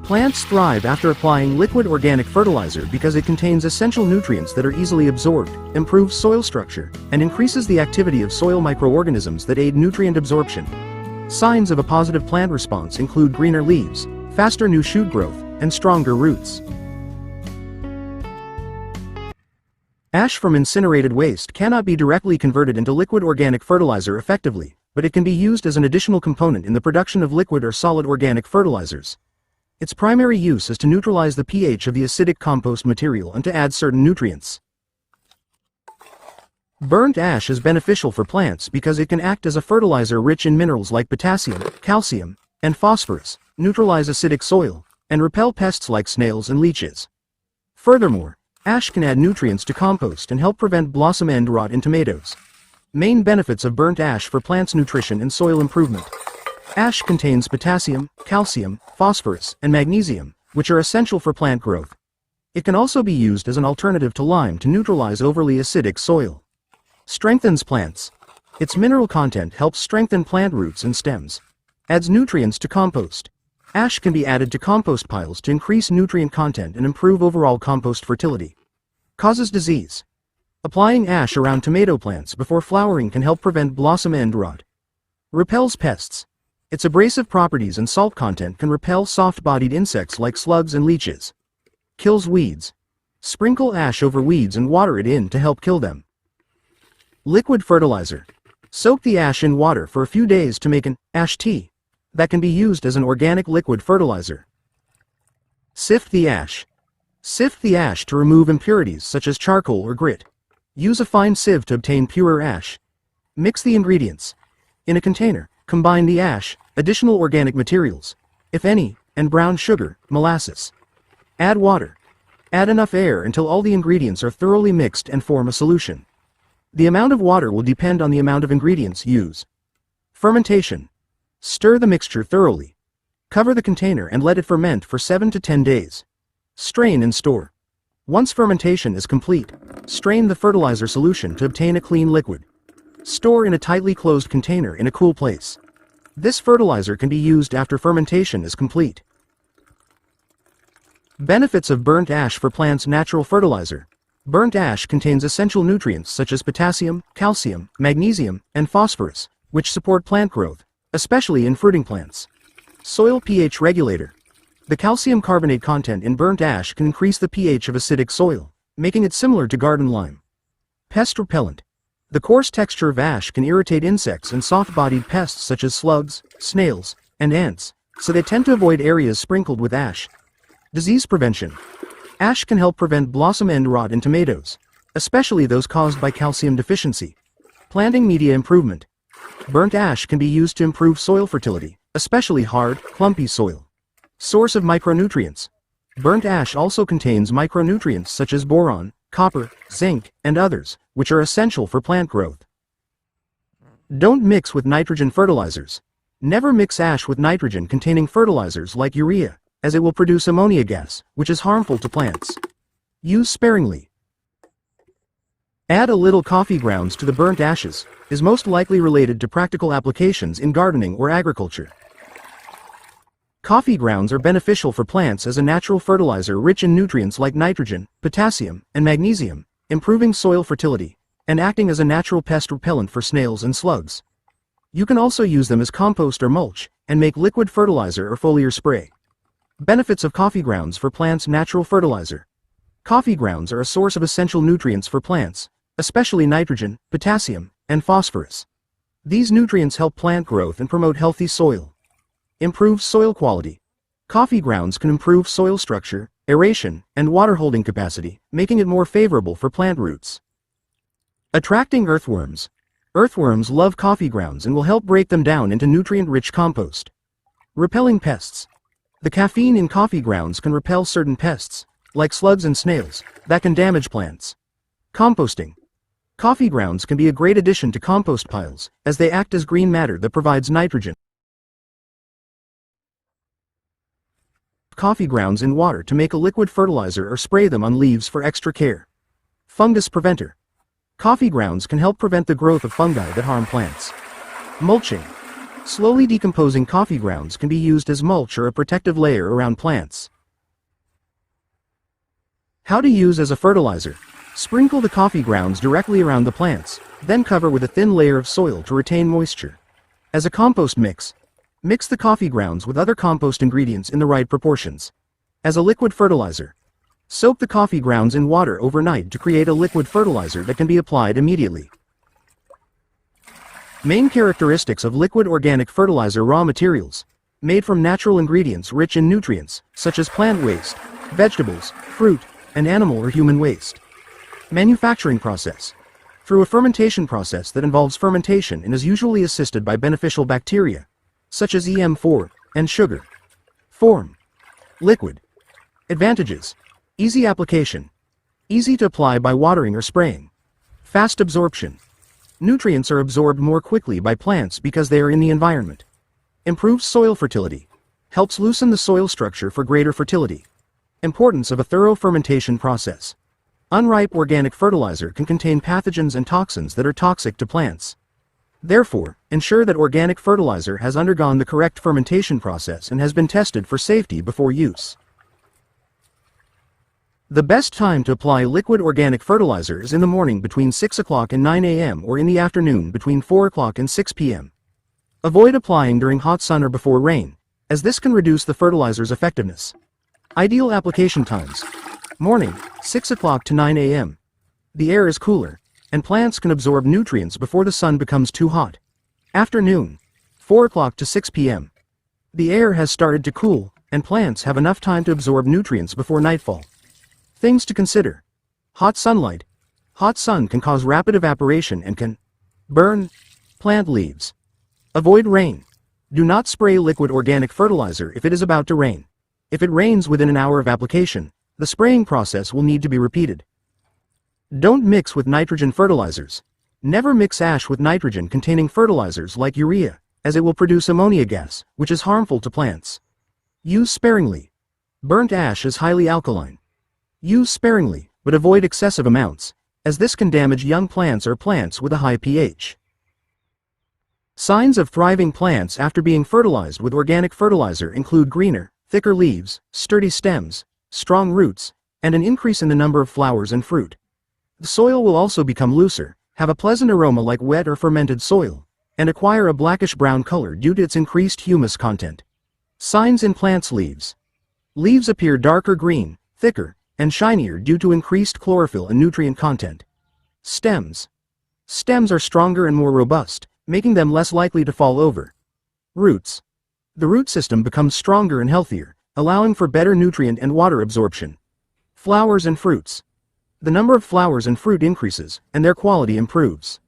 Plants thrive after applying liquid organic fertilizer because it contains essential nutrients that are easily absorbed, improves soil structure, and increases the activity of soil microorganisms that aid nutrient absorption. Signs of a positive plant response include greener leaves, faster new shoot growth, and stronger roots. Ash from incinerated waste cannot be directly converted into liquid organic fertilizer effectively, but it can be used as an additional component in the production of liquid or solid organic fertilizers. Its primary use is to neutralize the pH of the acidic compost material and to add certain nutrients. Burnt ash is beneficial for plants because it can act as a fertilizer rich in minerals like potassium, calcium, and phosphorus, neutralize acidic soil, and repel pests like snails and leeches. Furthermore, ash can add nutrients to compost and help prevent blossom end rot in tomatoes. Main benefits of burnt ash for plants' nutrition and soil improvement. Ash contains potassium, calcium, phosphorus, and magnesium, which are essential for plant growth. It can also be used as an alternative to lime to neutralize overly acidic soil. Strengthens plants. Its mineral content helps strengthen plant roots and stems. Adds nutrients to compost. Ash can be added to compost piles to increase nutrient content and improve overall compost fertility. Causes disease. Applying ash around tomato plants before flowering can help prevent blossom end rot. Repels pests. Its abrasive properties and salt content can repel soft-bodied insects like slugs and leeches. Kills weeds. Sprinkle ash over weeds and water it in to help kill them. Liquid fertilizer. Soak the ash in water for a few days to make an ash tea that can be used as an organic liquid fertilizer. Sift the ash. Sift the ash to remove impurities such as charcoal or grit. Use a fine sieve to obtain purer ash. Mix the ingredients. In a container, combine the ash, additional organic materials, if any, and brown sugar, molasses. Add water. Add enough air until all the ingredients are thoroughly mixed and form a solution. The amount of water will depend on the amount of ingredients used. Fermentation. Stir the mixture thoroughly. Cover the container and let it ferment for 7 to 10 days. Strain and store. Once fermentation is complete, strain the fertilizer solution to obtain a clean liquid. Store in a tightly closed container in a cool place. This fertilizer can be used after fermentation is complete. Benefits of burnt ash for plants' natural fertilizer. Burnt ash contains essential nutrients such as potassium, calcium, magnesium, and phosphorus, which support plant growth, especially in fruiting plants. Soil pH regulator. The calcium carbonate content in burnt ash can increase the pH of acidic soil, making it similar to garden lime. Pest repellent. The coarse texture of ash can irritate insects and soft-bodied pests such as slugs, snails, and ants, so they tend to avoid areas sprinkled with ash. Disease prevention. Ash can help prevent blossom end rot in tomatoes, especially those caused by calcium deficiency. Planting media improvement. Burnt ash can be used to improve soil fertility, especially hard, clumpy soil. Source of micronutrients. Burnt ash also contains micronutrients such as boron, copper, zinc, and others, which are essential for plant growth. Don't mix with nitrogen fertilizers. Never mix ash with nitrogen-containing fertilizers like urea, as it will produce ammonia gas, which is harmful to plants. Use sparingly. Add a little coffee grounds to the burnt ashes, is most likely related to practical applications in gardening or agriculture. Coffee grounds are beneficial for plants as a natural fertilizer rich in nutrients like nitrogen, potassium, and magnesium, improving soil fertility, and acting as a natural pest repellent for snails and slugs. You can also use them as compost or mulch, and make liquid fertilizer or foliar spray. Benefits of coffee grounds for plants' natural fertilizer. Coffee grounds are a source of essential nutrients for plants, especially nitrogen, potassium, and phosphorus. These nutrients help plant growth and promote healthy soil. Improves soil quality. Coffee grounds can improve soil structure, aeration, and water holding capacity, making it more favorable for plant roots. Attracting earthworms. Earthworms love coffee grounds and will help break them down into nutrient-rich compost. Repelling pests. The caffeine in coffee grounds can repel certain pests, like slugs and snails, that can damage plants. Composting. Coffee grounds can be a great addition to compost piles, as they act as green matter that provides nitrogen. Coffee grounds in water to make a liquid fertilizer or spray them on leaves for extra care. Fungus preventer. Coffee grounds can help prevent the growth of fungi that harm plants. Mulching. Slowly decomposing coffee grounds can be used as mulch or a protective layer around plants. How to use as a fertilizer. Sprinkle the coffee grounds directly around the plants, then cover with a thin layer of soil to retain moisture. As a compost mix, mix the coffee grounds with other compost ingredients in the right proportions. As a liquid fertilizer, soak the coffee grounds in water overnight to create a liquid fertilizer that can be applied immediately. Main characteristics of liquid organic fertilizer: raw materials, made from natural ingredients rich in nutrients, such as plant waste, vegetables, fruit, and animal or human waste. Manufacturing process. Through a fermentation process that involves fermentation and is usually assisted by beneficial bacteria, such as EM4, and sugar. Form. Liquid. Advantages. Easy application. Easy to apply by watering or spraying. Fast absorption. Nutrients are absorbed more quickly by plants because they are in the environment. Improves soil fertility. Helps loosen the soil structure for greater fertility. Importance of a thorough fermentation process. Unripe organic fertilizer can contain pathogens and toxins that are toxic to plants. Therefore, ensure that organic fertilizer has undergone the correct fermentation process and has been tested for safety before use. The best time to apply liquid organic fertilizer is in the morning between 6 o'clock and 9 a.m. or in the afternoon between 4 o'clock and 6 p.m. Avoid applying during hot sun or before rain, as this can reduce the fertilizer's effectiveness. Ideal application times. Morning, 6 o'clock to 9 a.m. The air is cooler, and plants can absorb nutrients before the sun becomes too hot. Afternoon, 4 o'clock to 6 p.m. The air has started to cool, and plants have enough time to absorb nutrients before nightfall. Things to consider. Hot sunlight. Hot sun can cause rapid evaporation and can burn plant leaves. Avoid rain. Do not spray liquid organic fertilizer if it is about to rain. If it rains within an hour of application, the spraying process will need to be repeated. Don't mix with nitrogen fertilizers. Never mix ash with nitrogen containing fertilizers like urea, as it will produce ammonia gas, which is harmful to plants. Use sparingly. Burnt ash is highly alkaline. Use sparingly, but avoid excessive amounts, as this can damage young plants or plants with a high pH. Signs of thriving plants after being fertilized with organic fertilizer include greener, thicker leaves, sturdy stems, strong roots, and an increase in the number of flowers and fruit. The soil will also become looser, have a pleasant aroma like wet or fermented soil, and acquire a blackish-brown color due to its increased humus content. Signs in plants' leaves. Leaves appear darker green, thicker, and shinier due to increased chlorophyll and nutrient content. Stems. Stems are stronger and more robust, making them less likely to fall over. Roots. The root system becomes stronger and healthier, allowing for better nutrient and water absorption. Flowers and fruits. The number of flowers and fruit increases, and their quality improves.